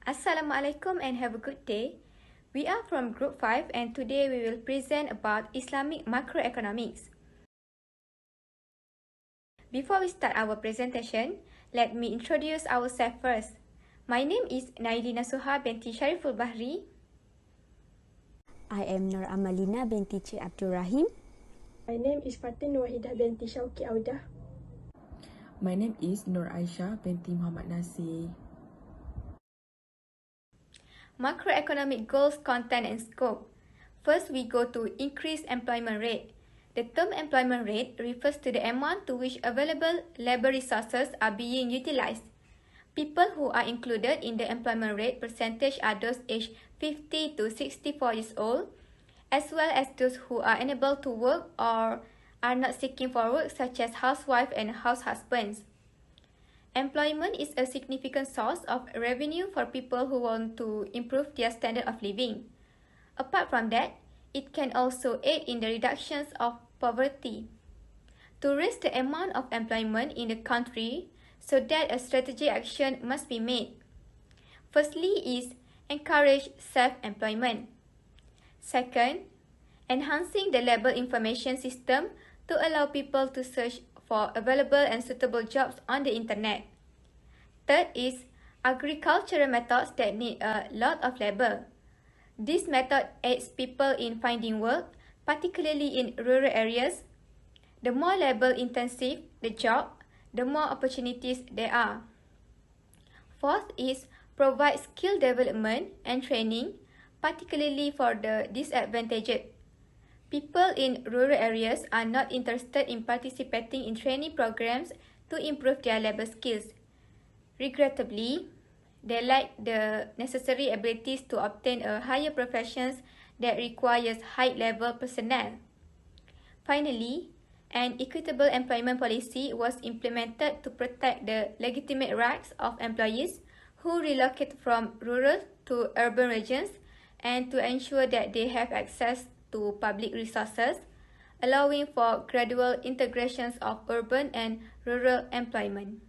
Assalamualaikum and have a good day. We are from Group 5 and today we will present about Islamic macroeconomics. Before we start our presentation, let me introduce ourselves first. My name is NASUHA binti SHARIFUL BHARI. I am AMALIENA binti Cik Abdul Rahim. My name is FATIN NURWAHIDAH binti SHAUKI AUDAH. My name is AISHAH binti MOHAMMAD NASIR. Macroeconomic goals, content and scope. First, we go to increased employment rate. The term employment rate refers to the amount to which available labour resources are being utilised. People who are included in the employment rate percentage are those aged 50 to 64 years old, as well as those who are unable to work or are not seeking for work, such as housewives and house husbands. Employment is a significant source of revenue for people who want to improve their standard of living. Apart from that, it can also aid in the reductions of poverty. To raise the amount of employment in the country, so that a strategic action must be made. Firstly is encourage self-employment. Second, enhancing the labour information system to allow people to search for available and suitable jobs on the internet. Third is agricultural methods that need a lot of labour. This method aids people in finding work, particularly in rural areas. The more labour-intensive the job, the more opportunities there are. Fourth is provide skill development and training, particularly for the disadvantaged. People in rural areas are not interested in participating in training programs to improve their labour skills. Regrettably, they lack the necessary abilities to obtain a higher professions that requires high-level personnel. Finally, an equitable employment policy was implemented to protect the legitimate rights of employees who relocate from rural to urban regions and to ensure that they have access to public resources, allowing for gradual integrations of urban and rural employment.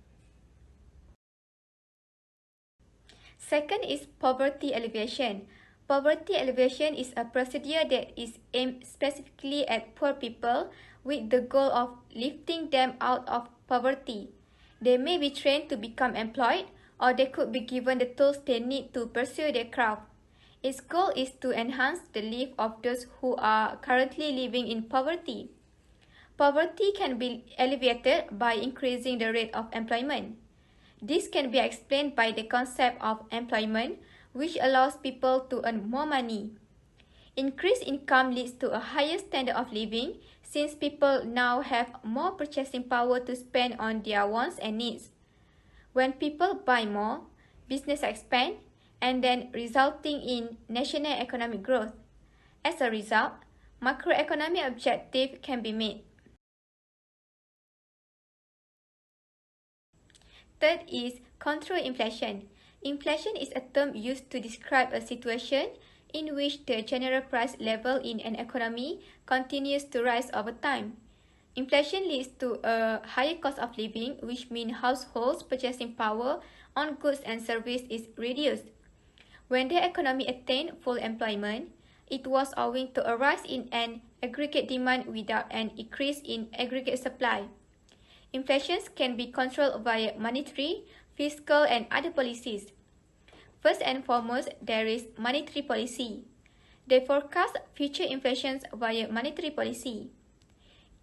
Second is poverty alleviation. Poverty alleviation is a procedure that is aimed specifically at poor people with the goal of lifting them out of poverty. They may be trained to become employed, or they could be given the tools they need to pursue their craft. Its goal is to enhance the life of those who are currently living in poverty. Poverty can be alleviated by increasing the rate of employment. This can be explained by the concept of employment, which allows people to earn more money. Increased income leads to a higher standard of living, since people now have more purchasing power to spend on their wants and needs. When people buy more, business expand, and then resulting in national economic growth. As a result, macroeconomic objective can be made. Third is control inflation. Inflation is a term used to describe a situation in which the general price level in an economy continues to rise over time. Inflation leads to a higher cost of living, which means households' purchasing power on goods and services is reduced. When the economy attained full employment, it was owing to a rise in an aggregate demand without an increase in aggregate supply. Inflation can be controlled via monetary, fiscal, and other policies. First and foremost, there is monetary policy. They forecast future inflation via monetary policy.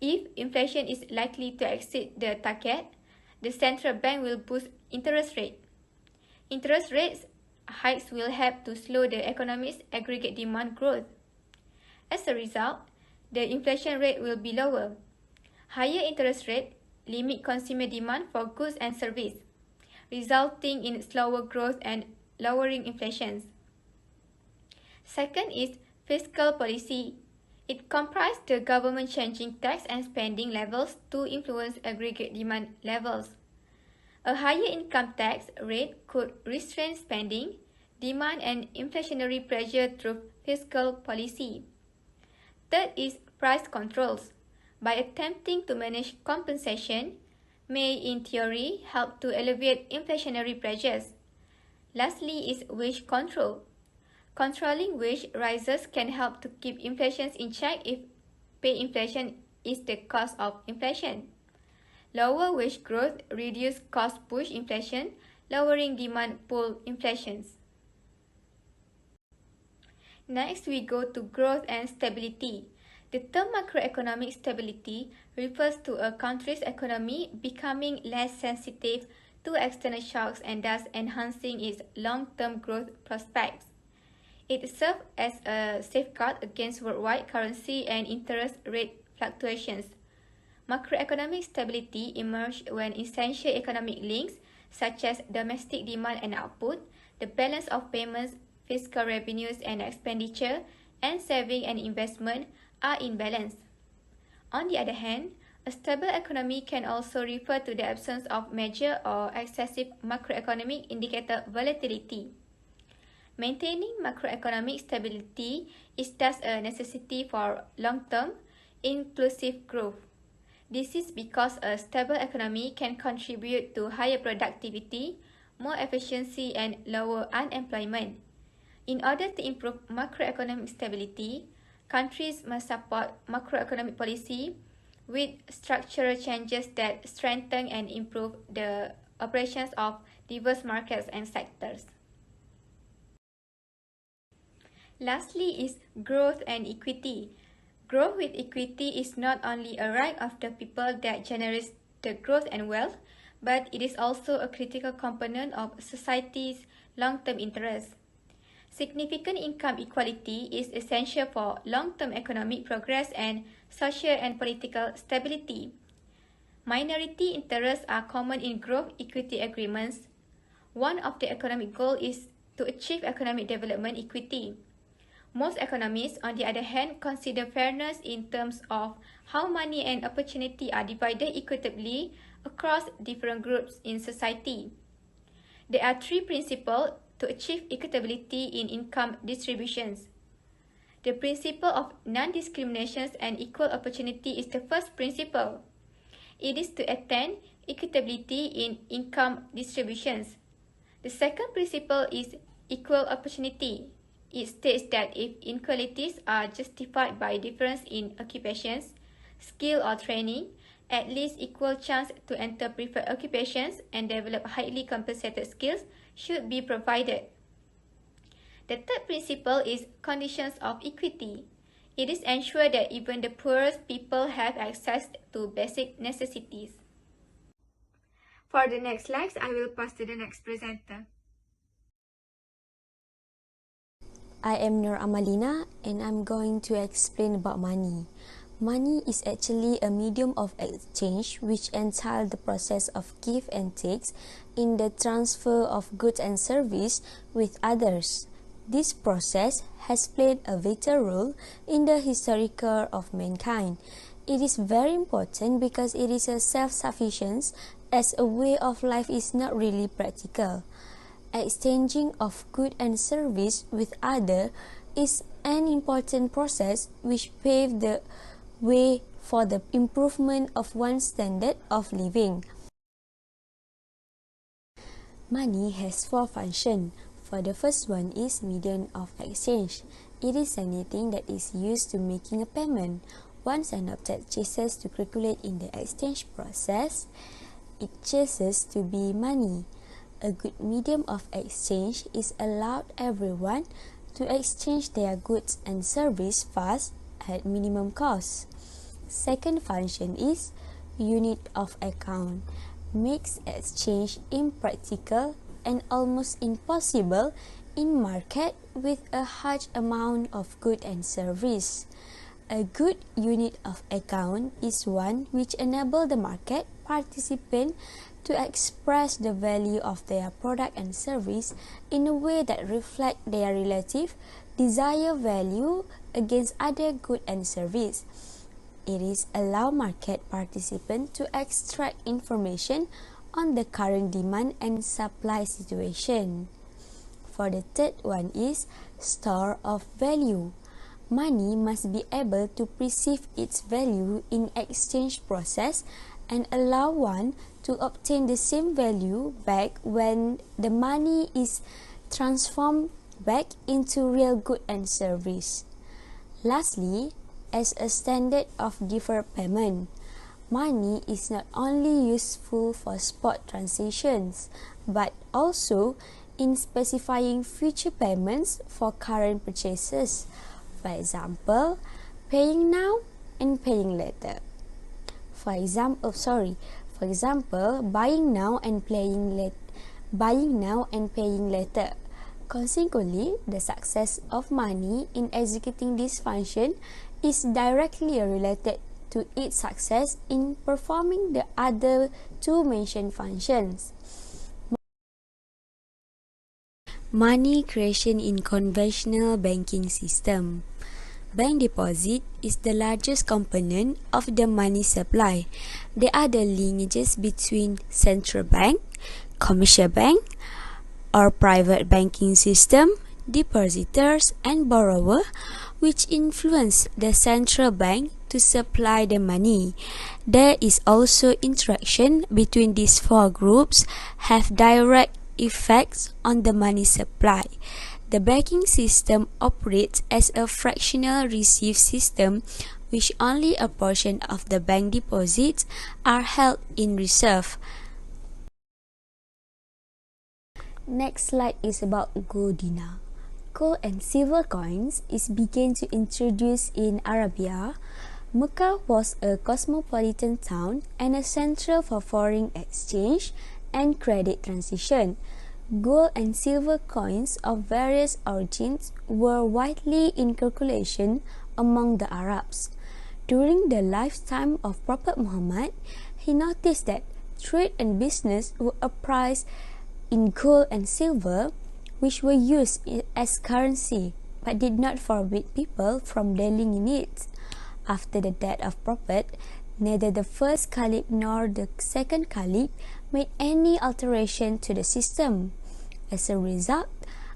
If inflation is likely to exceed the target, the central bank will boost interest rate. Interest rates hikes will help to slow the economy's aggregate demand growth. As a result, the inflation rate will be lower. Higher interest rate limit consumer demand for goods and services, resulting in slower growth and lowering inflation. Second is fiscal policy. It comprises the government changing tax and spending levels to influence aggregate demand levels. A higher income tax rate could restrain spending, demand, and inflationary pressure through fiscal policy. Third is price controls. By attempting to manage compensation, may in theory help to alleviate inflationary pressures. Lastly is wage control. Controlling wage rises can help to keep inflation in check if pay inflation is the cause of inflation. Lower wage growth reduce cost push inflation, lowering demand pull inflations. Next, we go to growth and stability. The term macroeconomic stability refers to a country's economy becoming less sensitive to external shocks and thus enhancing its long-term growth prospects. It serves as a safeguard against worldwide currency and interest rate fluctuations. Macroeconomic stability emerged when essential economic links such as domestic demand and output, the balance of payments, fiscal revenues and expenditure, and saving and investment are in balance. On the other hand, a stable economy can also refer to the absence of major or excessive macroeconomic indicator volatility. Maintaining macroeconomic stability is thus a necessity for long-term, inclusive growth. This is because a stable economy can contribute to higher productivity, more efficiency, and lower unemployment. In order to improve macroeconomic stability, countries must support macroeconomic policy with structural changes that strengthen and improve the operations of diverse markets and sectors. Lastly is growth and equity. Growth with equity is not only a right of the people that generates the growth and wealth, but it is also a critical component of society's long-term interests. Significant income equality is essential for long-term economic progress and social and political stability. Minority interests are common in growth equity agreements. One of the economic goals is to achieve economic development equity. Most economists, on the other hand, consider fairness in terms of how money and opportunity are divided equitably across different groups in society. There are three principles to achieve equitability in income distributions. The principle of non-discrimination and equal opportunity is the first principle. It is to attain equitability in income distributions. The second principle is equal opportunity. It states that if inequalities are justified by difference in occupations, skill or training, at least equal chance to enter preferred occupations and develop highly compensated skills should be provided. The third principle is conditions of equity. It is ensured that even the poorest people have access to basic necessities. For the next slides, I will pass to the next presenter. I am AMALIENA and I'm going to explain about money. Money is actually a medium of exchange which entails the process of give and takes in the transfer of goods and service with others. This process has played a vital role in the historical of mankind. It is very important because it is a self-sufficiency as a way of life is not really practical. Exchanging of good and service with others is an important process which paved the way for the improvement of one's standard of living. Money has four functions. For the first one is medium of exchange. It is anything that is used to making a payment. Once an object ceases to circulate in the exchange process, it ceases to be money. A good medium of exchange is allowed everyone to exchange their goods and service fast at minimum cost. Second function is unit of account. Makes exchange impractical and almost impossible in market with a large amount of good and service. A good unit of account is one which enables the market participant to express the value of their product and service in a way that reflects their relative desired value against other good and service. It is allow market participants to extract information on the current demand and supply situation. For the third one is store of value. Money must be able to perceive its value in exchange process and allow one to obtain the same value back when the money is transformed back into real good and service. Lastly, as a standard of deferred payment, money is not only useful for spot transactions, but also in specifying future payments for current purchases. For example, paying now and paying later. For example, buying now and paying later. Consequently, the success of money in executing this function is directly related to its success in performing the other two mentioned functions. Money creation in conventional banking system. Bank deposit is the largest component of the money supply. There are the linkages between central bank, commercial bank, or private banking system, depositors, and borrower, which influence the central bank to supply the money. There is also interaction between these four groups have direct effects on the money supply. The banking system operates as a fractional receive system, which only a portion of the bank deposits are held in reserve. Next slide is about gold dinar. Gold and silver coins is began to introduce in Arabia. Mecca was a cosmopolitan town and a central for foreign exchange and credit transition. Gold and silver coins of various origins were widely in circulation among the Arabs. During the lifetime of Prophet Muhammad, he noticed that trade and business were appraised in gold and silver, which were used as currency, but did not forbid people from dealing in it. After the death of Prophet, neither the first Caliph nor the second Caliph made any alteration to the system. As a result,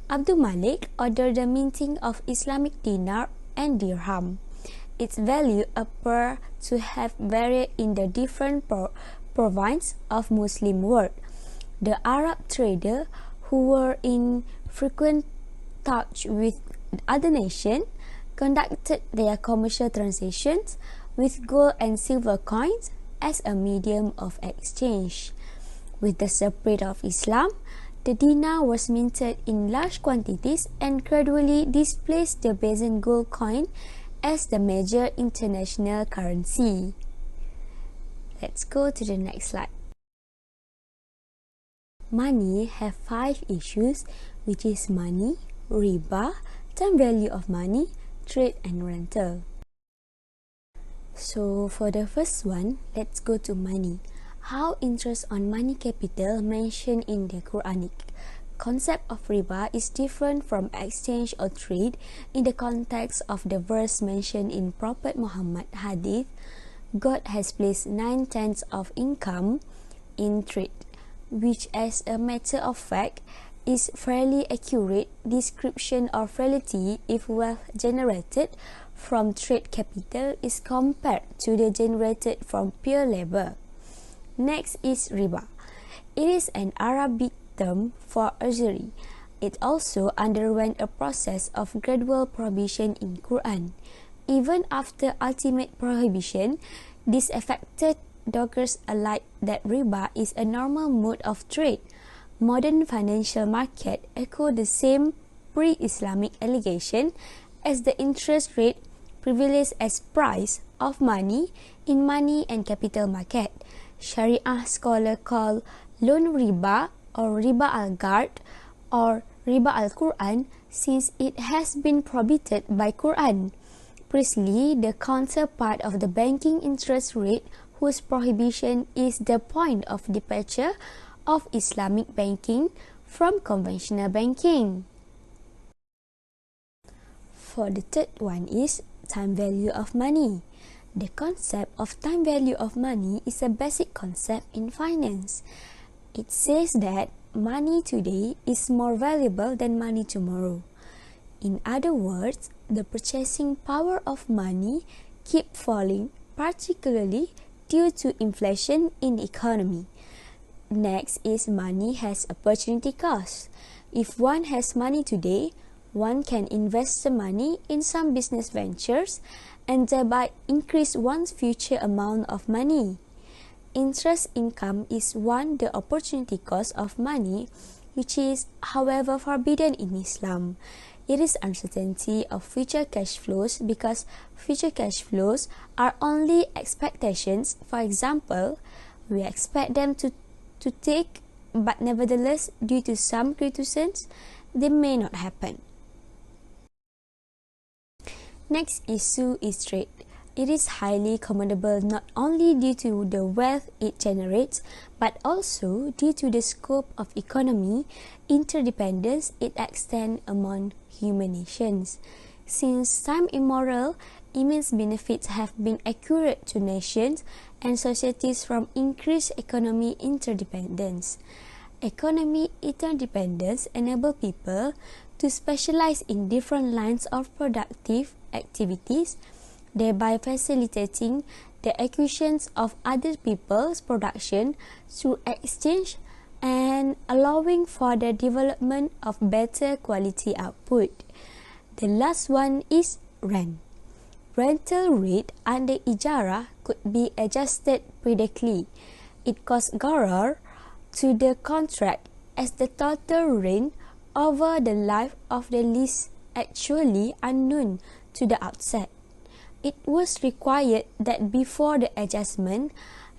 Abdul Malik ordered the minting of Islamic dinar and dirham. Its value appears to have varied in the different provinces of Muslim world. The Arab traders who were in frequent touch with other nations conducted their commercial transactions with gold and silver coins as a medium of exchange. With the spread of Islam, the dinar was minted in large quantities and gradually displaced the Byzantine gold coin as the major international currency. Let's go to the next slide. Money have 5 issues, which is money, riba, time value of money, trade and rental. So for the first one, let's go to money. How interest on money capital mentioned in the Quranic concept of riba is different from exchange or trade in the context of the verse mentioned in Prophet Muhammad hadith. God has placed 9/10 of income in trade, which as a matter of fact is fairly accurate description of reality if wealth generated from trade capital is compared to the generated from pure labor. Next is riba. It is an Arabic term for usury. It also underwent a process of gradual prohibition in Quran. Even after ultimate prohibition, this affected doggers alike that riba is a normal mode of trade. Modern financial market echo the same pre-Islamic allegation as the interest rate prevails as price of money in money and capital market. Sharia scholar call loan riba or riba al-gard or riba al-Quran since it has been prohibited by Quran. Precisely, the counterpart of the banking interest rate whose prohibition is the point of departure of Islamic banking from conventional banking. For the third one is time value of money. The concept of time value of money is a basic concept in finance. It says that money today is more valuable than money tomorrow. In other words, the purchasing power of money keep falling, particularly due to inflation in the economy. Next is money has opportunity cost. If one has money today, one can invest the money in some business ventures and thereby increase one's future amount of money. Interest income is the opportunity cost of money, which is, however, forbidden in Islam. It is uncertainty of future cash flows because future cash flows are only expectations. For example, we expect them to take, but nevertheless, due to some criticisms, they may not happen. Next issue is trade. It is highly commendable not only due to the wealth it generates, but also due to the scope of economy, interdependence it extends among human nations. Since time immemorial, immense benefits have been accrued to nations and societies from increased economic interdependence. Economic interdependence enables people to specialize in different lines of productive activities, thereby facilitating the acquisition of other people's production through exchange and allowing for the development of better quality output. The last one is rent. Rental rate under ijara could be adjusted periodically. It causes gharar to the contract as the total rent over the life of the lease actually unknown to the outset. It was required that before the adjustment,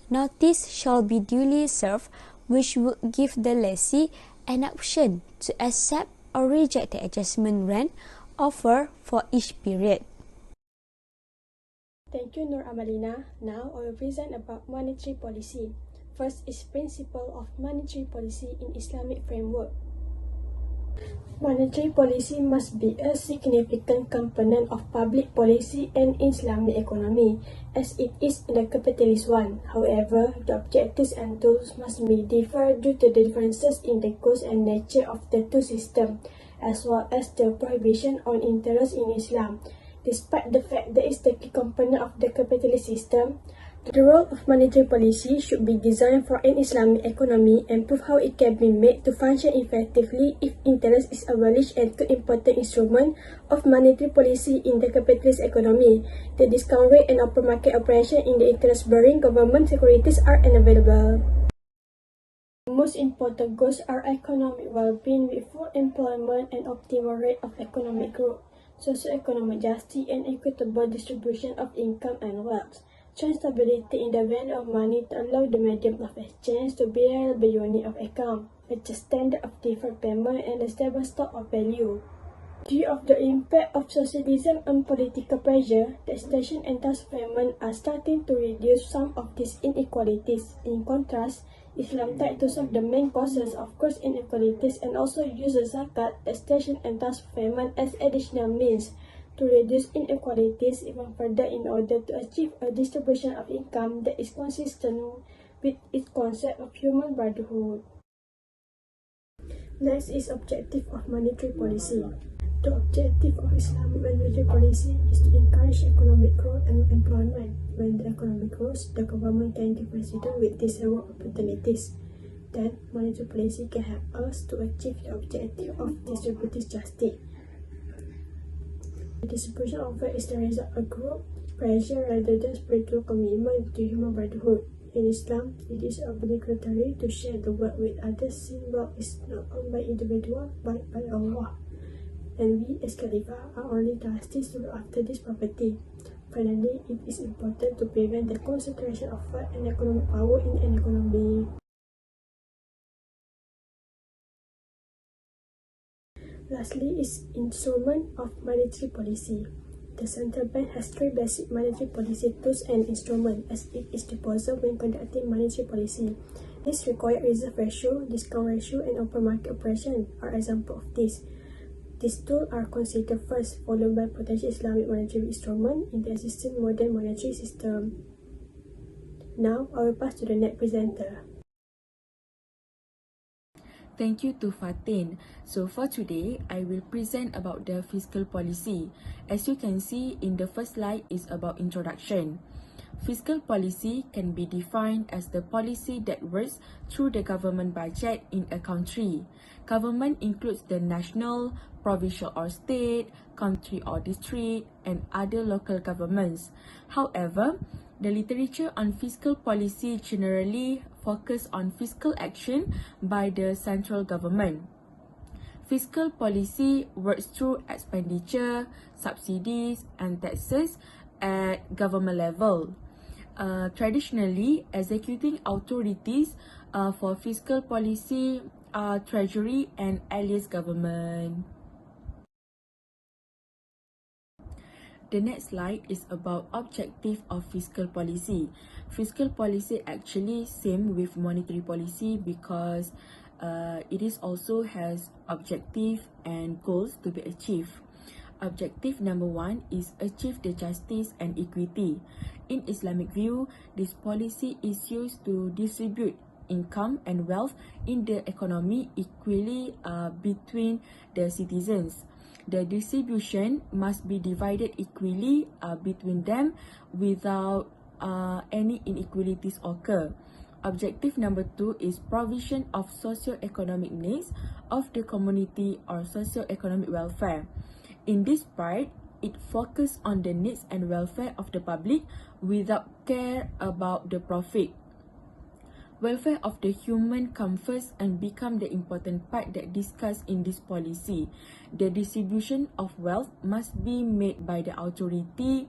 notice shall be duly served, which would give the lessee an option to accept or reject the adjustment rent offer for each period. Thank you, AMALIENA. Now I will present about monetary policy. First is principle of monetary policy in Islamic framework. Monetary policy must be a significant component of public policy and Islamic economy, as it is in the capitalist one. However, the objectives and tools must be differ due to the differences in the goals and nature of the two systems, as well as the prohibition on interest in Islam. Despite the fact that it is the key component of the capitalist system, the role of monetary policy should be designed for an Islamic economy and prove how it can be made to function effectively if interest is abolished, and two important instruments of monetary policy in the capitalist economy, the discount rate and open market operation in the interest-bearing government securities, are unavailable. The most important goals are economic well-being with full employment and optimal rate of economic growth, socio-economic justice and equitable distribution of income and wealth, strong stability in the value of money to allow the medium of exchange to be a reliable unit of account, a just standard of deferred payment and a stable stock of value. Due of the impact of socialism and political pressure, taxation and tax payment are starting to reduce some of these inequalities. In contrast, Islam tried to solve the main causes of gross inequalities and also uses zakat, taxation and tax payment as additional means to reduce inequalities even further in order to achieve a distribution of income that is consistent with its concept of human brotherhood. Next is objective of monetary policy. The objective of Islamic monetary policy is to encourage economic growth and employment. When the economy grows, the government can give residents with decent work opportunities. Then, monetary policy can help us to achieve the objective of distributive justice. The distribution of wealth is the result of group pressure rather than spiritual commitment to human brotherhood. In Islam, it is obligatory to share the wealth with others, since wealth is not owned by individuals but by Allah. And we as Khalifa are only trustees to look after this property. Finally, it is important to prevent the concentration of wealth and economic power in an economy. Lastly is instrument of monetary policy. The central bank has three basic monetary policy tools and instruments as it is deposited when conducting monetary policy. This requires reserve ratio, discount ratio, and open market operation are examples of this. These tools are considered first, followed by potential Islamic monetary instrument in the existing modern monetary system. Now, I will pass to the next presenter. Thank you to Fatin. So for today, I will present about the fiscal policy. As you can see in the first slide is about introduction. Fiscal policy can be defined as the policy that works through the government budget in a country. Government includes the national, provincial or state, country or district, and other local governments. However, the literature on fiscal policy generally focus on fiscal action by the central government. Fiscal policy works through expenditure, subsidies, and taxes at government level. Traditionally, executing authorities for fiscal policy are Treasury and allies government. The next slide is about objective of fiscal policy. Fiscal policy actually same with monetary policy because it is also has objective and goals to be achieved. Objective number 1 is achieve the justice and equity. In Islamic view, this policy is used to distribute income and wealth in the economy equally between the citizens. The distribution must be divided equally between them without any inequalities occur. Objective number 2 is provision of socio-economic needs of the community or socio-economic welfare. In this part, it focuses on the needs and welfare of the public without care about the profit. Welfare of the human comes first and become the important part that discussed in this policy. The distribution of wealth must be made by the authority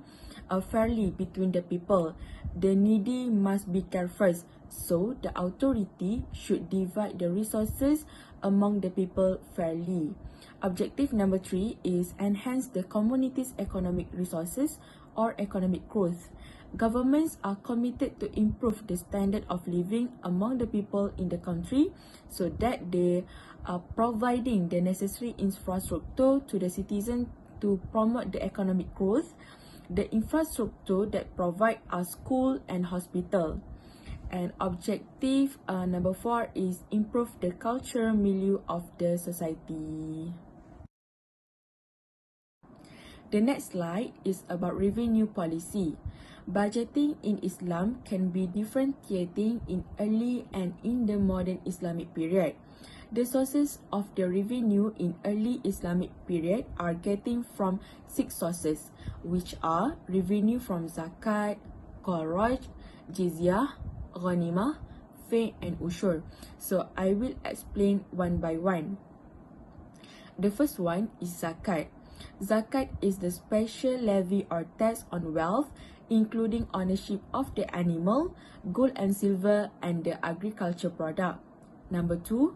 fairly between the people. The needy must be cared first, so the authority should divide the resources among the people fairly. Objective number 3 is enhance the community's economic resources or economic growth. Governments are committed to improve the standard of living among the people in the country so that they are providing the necessary infrastructure to the citizens to promote the economic growth. The infrastructure that provide are school and hospital. And objective number 4 is improve the cultural milieu of the society. The next slide is about revenue policy. Budgeting in Islam can be differentiating in early and in the modern Islamic period. The sources of the revenue in early Islamic period are getting from 6 sources, which are revenue from zakat, kharaj, jizyah, ghanimah, fee, and ushur. So I will explain one by one. The first one is zakat. Zakat is the special levy or tax on wealth, including ownership of the animal, gold and silver, and the agriculture product. Number 2,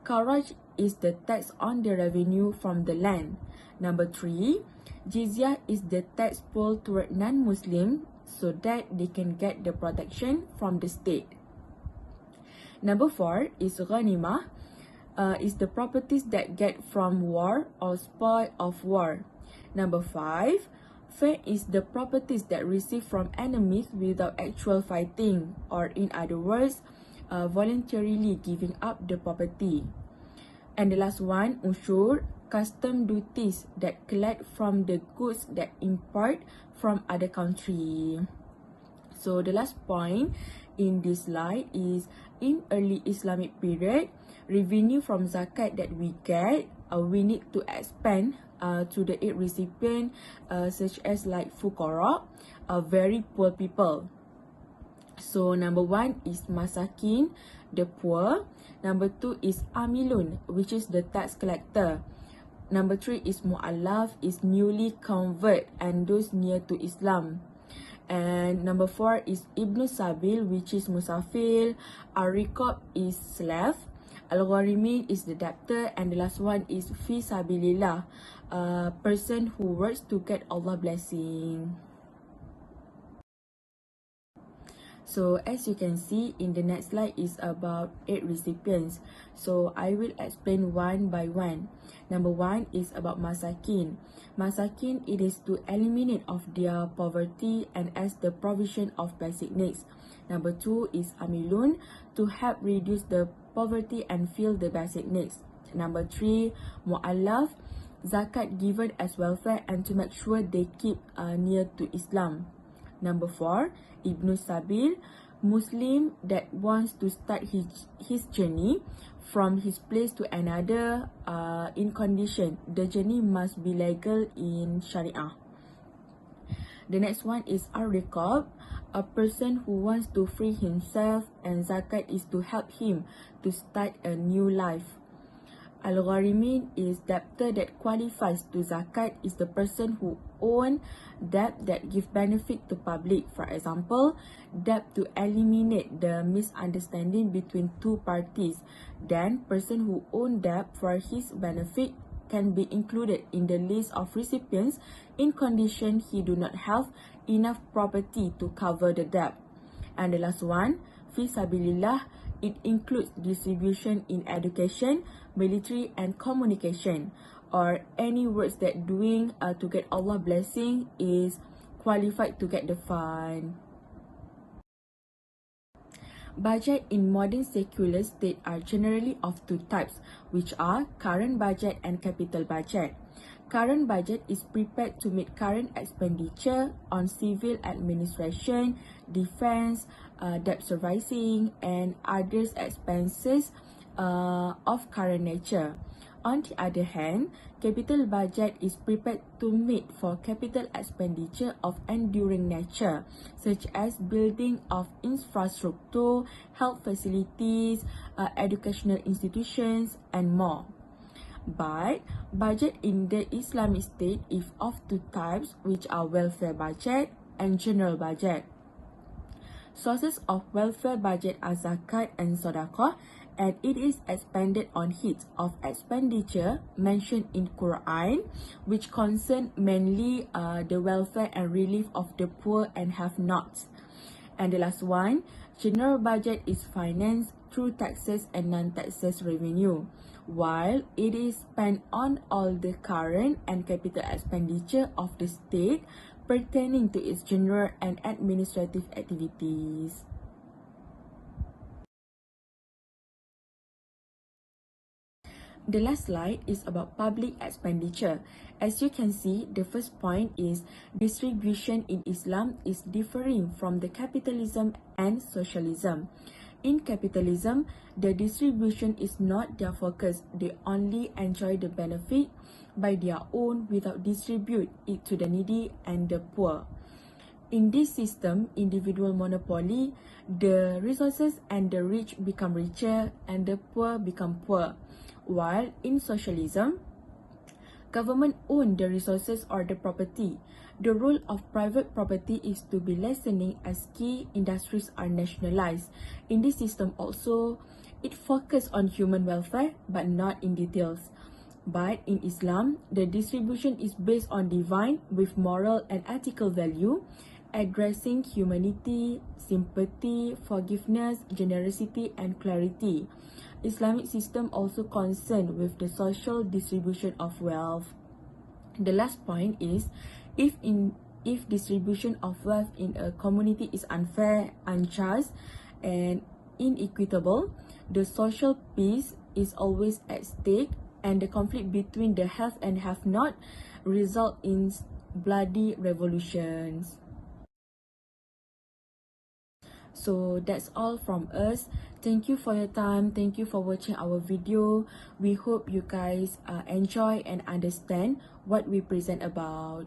kharaj is the tax on the revenue from the land. Number 3, jizyah is the tax pulled toward non-Muslim so that they can get the protection from the state. Number 4 is ghanimah. Is the properties that get from war or spoil of war. Number 5, fee is the properties that receive from enemies without actual fighting, or in other words, voluntarily giving up the property. And the last one, ushur, custom duties that collect from the goods that import from other country. So the last point in this slide is in early Islamic period, revenue from zakat that we get, we need to expand to the aid recipient such as like fuqara, very poor people. So number 1 is masakin, the poor. Number 2 is amilun, which is the tax collector. Number 3 is mu'allaf, is newly convert and those near to Islam. And number 4 is Ibn Sabil, which is musafir. Ar-Riqab is slave. Al-Gharimin is the debtor. And the last one is Fi Sabilillah, person who works to get Allah blessing. So as you can see in the next slide is about aid recipients. So I will explain one by one. Number 1 is about masakin. Masakin, it is to eliminate of their poverty and as the provision of basic needs. Number 2 is amilun, to help reduce the poverty and fill the basic needs. Number 3, mu'allaf, zakat given as welfare and to make sure they keep near to Islam. Number 4, Ibn Sabil, Muslim that wants to start his journey from his place to another in condition. The journey must be legal in Sharia. The next one is Ar-Riqab, a person who wants to free himself, and zakat is to help him to start a new life. Al-Gharimin is debtor that qualifies to zakat is the person who own debt that give benefit to public. For example, debt to eliminate the misunderstanding between two parties. Then, person who own debt for his benefit can be included in the list of recipients in condition he do not have enough property to cover the debt. And the last one, Fi Sabilillah, it includes distribution in education, military and communication, or any works that doing to get Allah blessing is qualified to get the fund. Budget in modern secular state are generally of two types, which are current budget and capital budget. Current budget is prepared to meet current expenditure on civil administration, defense, debt servicing, and other expenses of current nature. On the other hand, capital budget is prepared to meet for capital expenditure of enduring nature, such as building of infrastructure, health facilities, educational institutions, and more. But budget in the Islamic state is of two types, which are welfare budget and general budget. Sources of welfare budget are zakat and sadaqah, and it is expanded on heads of expenditure mentioned in Quran, which concern mainly the welfare and relief of the poor and have-nots. And the last one, general budget is financed through taxes and non-taxes revenue, while it is spent on all the current and capital expenditure of the state pertaining to its general and administrative activities. The last slide is about public expenditure. As you can see, the first point is distribution in Islam is differing from the capitalism and socialism. In capitalism, the distribution is not their focus. They only enjoy the benefit by their own without distribute it to the needy and the poor. In this system, individual monopoly, the resources and the rich become richer and the poor become poor. While in socialism, government own the resources or the property. The role of private property is to be lessening as key industries are nationalized. In this system also, it focuses on human welfare but not in details. But in Islam, the distribution is based on divine with moral and ethical value, addressing humanity, sympathy, forgiveness, generosity, and clarity. Islamic system also concerned with the social distribution of wealth. The last point is, if distribution of wealth in a community is unfair, unjust, and inequitable, the social peace is always at stake, and the conflict between the have and have not result in bloody revolutions. So that's all from us. Thank you for your time. Thank you for watching our video. We hope you guys enjoy and understand what we present about.